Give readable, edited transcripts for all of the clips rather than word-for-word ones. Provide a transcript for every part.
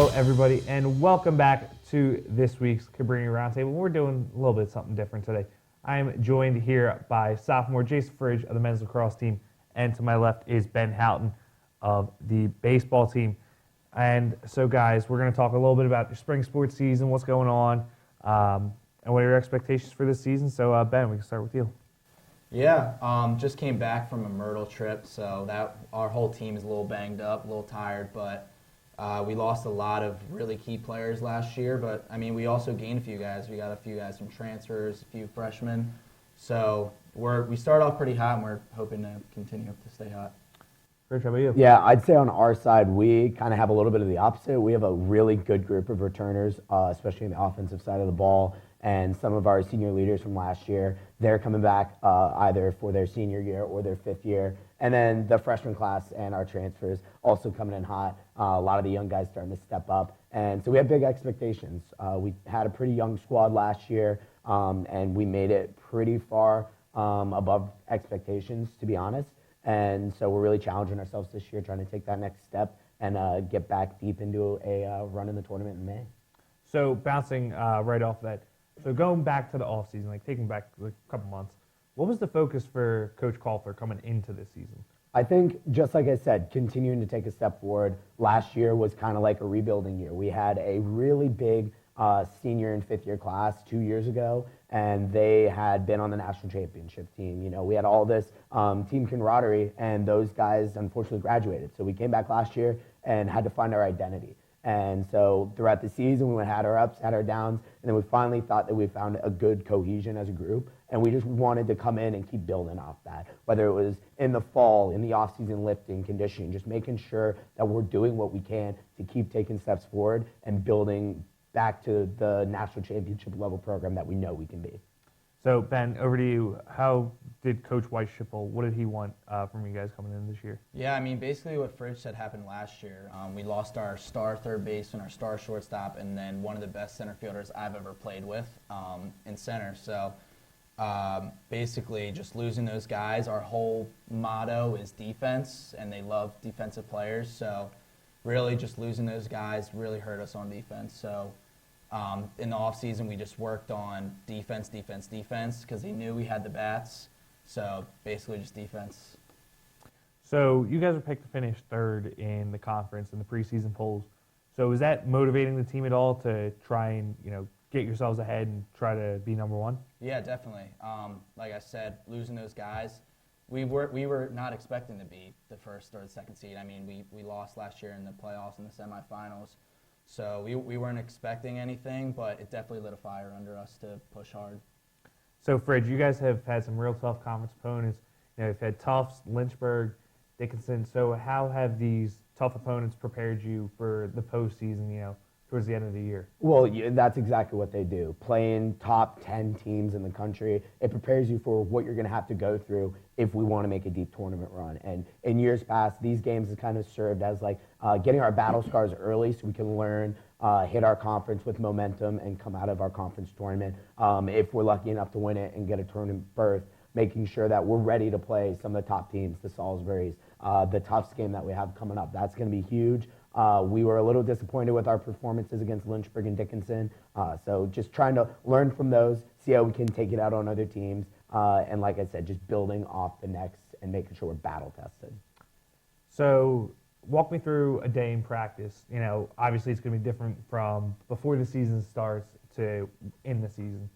Hello, everybody, and welcome back to this week's Cabrini Roundtable. We're doing a little bit something different today. I am joined here by sophomore Jason Fridge of the men's lacrosse team, and to my left is Ben Houghton of the baseball team. And so, guys, we're going to talk a little bit about your spring sports season, what's going on, and what are your expectations for this season. So, Ben, we can start with you. Yeah, just came back from a Myrtle trip, so that our whole team is a little banged up, a little tired, but we lost a lot of really key players last year. But I mean, we also gained a few guys. We got a few guys from transfers, a few freshmen. So we start off pretty hot, and we're hoping to continue to stay hot. Rich, how about you? Yeah, I'd say on our side, we kind of have a little bit of the opposite. We have a really good group of returners, especially on the offensive side of the ball. And some of our senior leaders from last year, they're coming back either for their senior year or their fifth year. And then the freshman class and our transfers also coming in hot. A lot of the young guys starting to step up. And so we have big expectations. We had a pretty young squad last year, and we made it pretty far above expectations, to be honest. And so we're really challenging ourselves this year, trying to take that next step and get back deep into a run in the tournament in May. So, bouncing right off that, so going back to the offseason, like taking back like a couple months, what was the focus for Coach Calfer coming into this season? I think, just like I said, continuing to take a step forward. Last year was kind of like a rebuilding year. We had a really big senior and fifth year class 2 years ago, and they had been on the national championship team. You know, we had all this team camaraderie, and those guys unfortunately graduated. So we came back last year and had to find our identity. And so throughout the season, we had our ups, had our downs, and then we finally thought that we found a good cohesion as a group, and we just wanted to come in and keep building off that, whether it was in the fall, in the off-season lifting, conditioning, just making sure that we're doing what we can to keep taking steps forward and building back to the national championship level program that we know we can be. So, Ben, over to you. How did Coach Weisschipel, what did he want from you guys coming in this year? Yeah, I mean, basically what Fridge said happened last year. We lost our star third baseman, our star shortstop, and then one of the best center fielders I've ever played with in center. So basically just losing those guys. Our whole motto is defense, and they love defensive players. So really just losing those guys really hurt us on defense. So in the offseason, we just worked on defense, because they knew we had the bats. So basically just defense. So you guys were picked to finish third in the conference in the preseason polls. So is that motivating the team at all to try and, get yourselves ahead and try to be number one? Yeah, definitely. Like I said, losing those guys, we were not expecting to be the first or the second seed. I mean, we lost last year in the playoffs and the semifinals. So we weren't expecting anything, but it definitely lit a fire under us to push hard. So, Fred, you guys have had some real tough conference opponents. You've had Tufts, Lynchburg, Dickinson. So how have these tough opponents prepared you for the postseason, towards the end of the year? Well, that's exactly what they do. Playing top 10 teams in the country, it prepares you for what you're going to have to go through if we want to make a deep tournament run. And in years past, these games have kind of served as like getting our battle scars early so we can learn, hit our conference with momentum and come out of our conference tournament. If we're lucky enough to win it and get a tournament berth, making sure that we're ready to play some of the top teams, the Salisburys, the Tufts game that we have coming up. That's going to be huge. We were a little disappointed with our performances against Lynchburg and Dickinson. So just trying to learn from those, see how we can take it out on other teams. And like I said, just building off the next and making sure we're battle tested. So walk me through a day in practice. Obviously it's going to be different from before the season starts to in the season.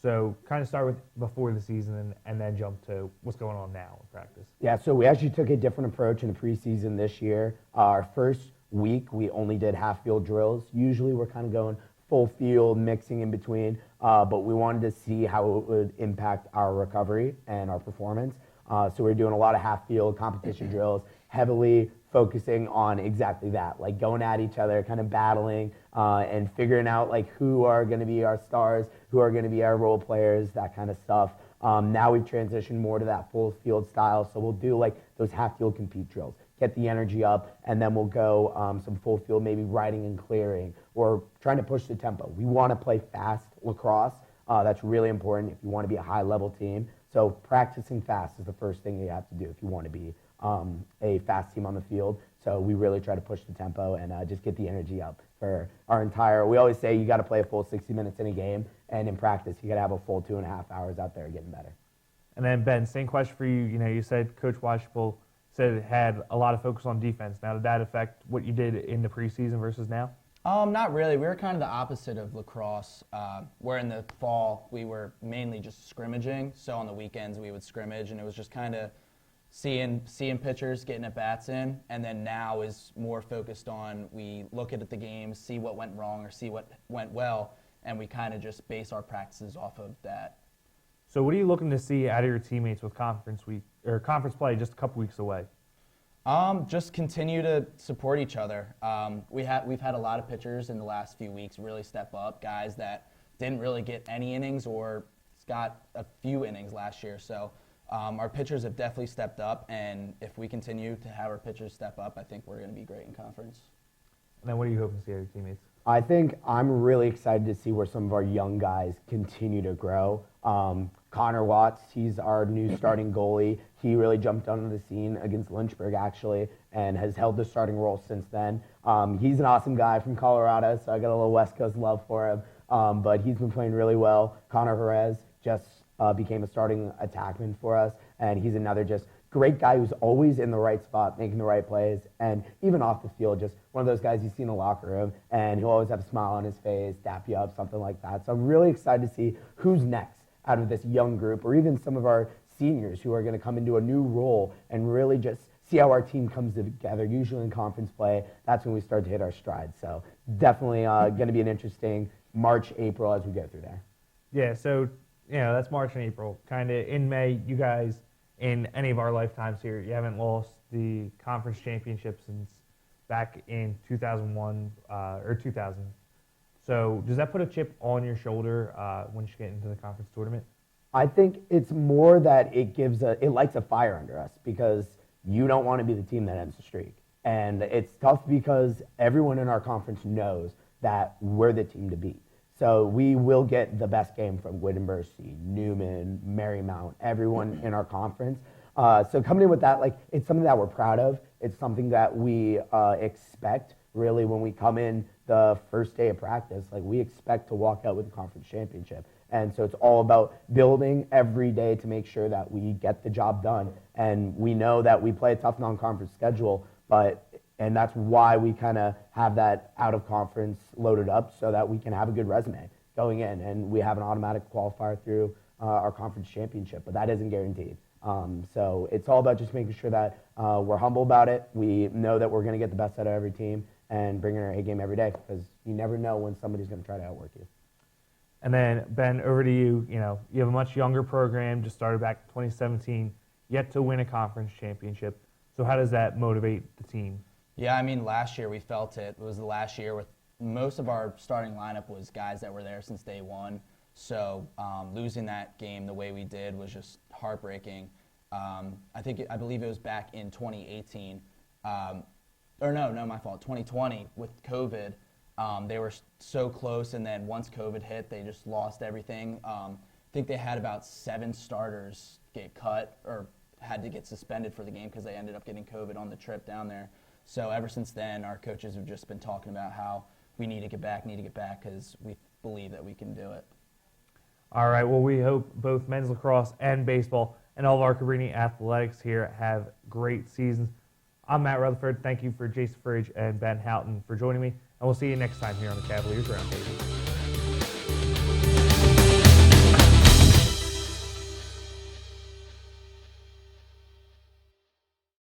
So kind of start with before the season and then jump to what's going on now in practice. Yeah, so we actually took a different approach in the preseason this year. Our first week, we only did half-field drills. Usually we're kind of going full field, mixing in between, but we wanted to see how it would impact our recovery and our performance. So we're doing a lot of half-field competition drills, heavily focusing on exactly that, like going at each other, kind of battling, and figuring out like who are going to be our stars, who are going to be our role players, that kind of stuff. Now we've transitioned more to that full field style, so we'll do like those half-field compete drills, get the energy up, and then we'll go some full field, maybe riding and clearing, or trying to push the tempo. We want to play fast lacrosse. That's really important if you want to be a high-level team. So practicing fast is the first thing you have to do if you want to be a fast team on the field. So we really try to push the tempo and just get the energy up for our entire. We always say you got to play a full 60 minutes in a game, and in practice you got to have a full 2.5 hours out there getting better. And then Ben, same question for you. You said Coach Washable said it had a lot of focus on defense. Now, did that affect what you did in the preseason versus now? Not really. We were kind of the opposite of lacrosse, where in the fall we were mainly just scrimmaging. So on the weekends we would scrimmage, and it was just kind of seeing pitchers, getting at bats in. And then now is more focused on, we look at the games, see what went wrong or see what went well, and we kind of just base our practices off of that. So what are you looking to see out of your teammates with conference week or conference play just a couple weeks away? Just continue to support each other. We've had a lot of pitchers in the last few weeks really step up, guys that didn't really get any innings or got a few innings last year. So our pitchers have definitely stepped up, and if we continue to have our pitchers step up, I think we're going to be great in conference. And then what are you hoping to see out of your teammates? I think I'm really excited to see where some of our young guys continue to grow. Connor Watts, he's our new starting goalie. He really jumped onto the scene against Lynchburg, actually, and has held the starting role since then. He's an awesome guy from Colorado, so I got a little West Coast love for him. But he's been playing really well. Connor Jerez just became a starting attackman for us, and he's another just great guy who's always in the right spot, making the right plays, and even off the field, just one of those guys you see in the locker room, and he'll always have a smile on his face, dap you up, something like that. So I'm really excited to see who's next out of this young group, or even some of our seniors who are going to come into a new role and really just see how our team comes together. Usually in conference play, that's when we start to hit our stride. So definitely going to be an interesting March, April as we go through there. Yeah, so that's March and April. Kind of in May, you guys, in any of our lifetimes here, you haven't lost the conference championship since back in 2001 or 2000. So does that put a chip on your shoulder once you get into the conference tournament? I think it's more that it lights a fire under us, because you don't want to be the team that ends the streak. And it's tough because everyone in our conference knows that we're the team to beat. So we will get the best game from Wittenberg, Newman, Marymount, everyone in our conference. So coming in with that, it's something that we're proud of. It's something that we expect, really, when we come in the first day of practice. We expect to walk out with the conference championship. And so it's all about building every day to make sure that we get the job done. And we know that we play a tough non-conference schedule, and that's why we kind of have that out-of-conference loaded up, so that we can have a good resume going in. And we have an automatic qualifier through our conference championship, but that isn't guaranteed. So it's all about just making sure that we're humble about it. We know that we're going to get the best out of every team and bring in our A game every day, because you never know when somebody's going to try to outwork you. And then, Ben, over to you. You have a much younger program, just started back in 2017, yet to win a conference championship. So how does that motivate the team? Yeah, last year we felt it. It was the last year with most of our starting lineup was guys that were there since day one. So losing that game the way we did was just heartbreaking. I believe it was back in 2018. My fault, 2020 with COVID. They were so close, and then once COVID hit, they just lost everything. I think they had about 7 starters get cut or had to get suspended for the game because they ended up getting COVID on the trip down there. So ever since then, our coaches have just been talking about how we need to get back, because we believe that we can do it. All right, well, we hope both men's lacrosse and baseball and all of our Cabrini athletics here have great seasons. I'm Matt Rutherford. Thank you for Jason Fridge and Ben Houghton for joining me, and we'll see you next time here on the Cavaliers Roundtable.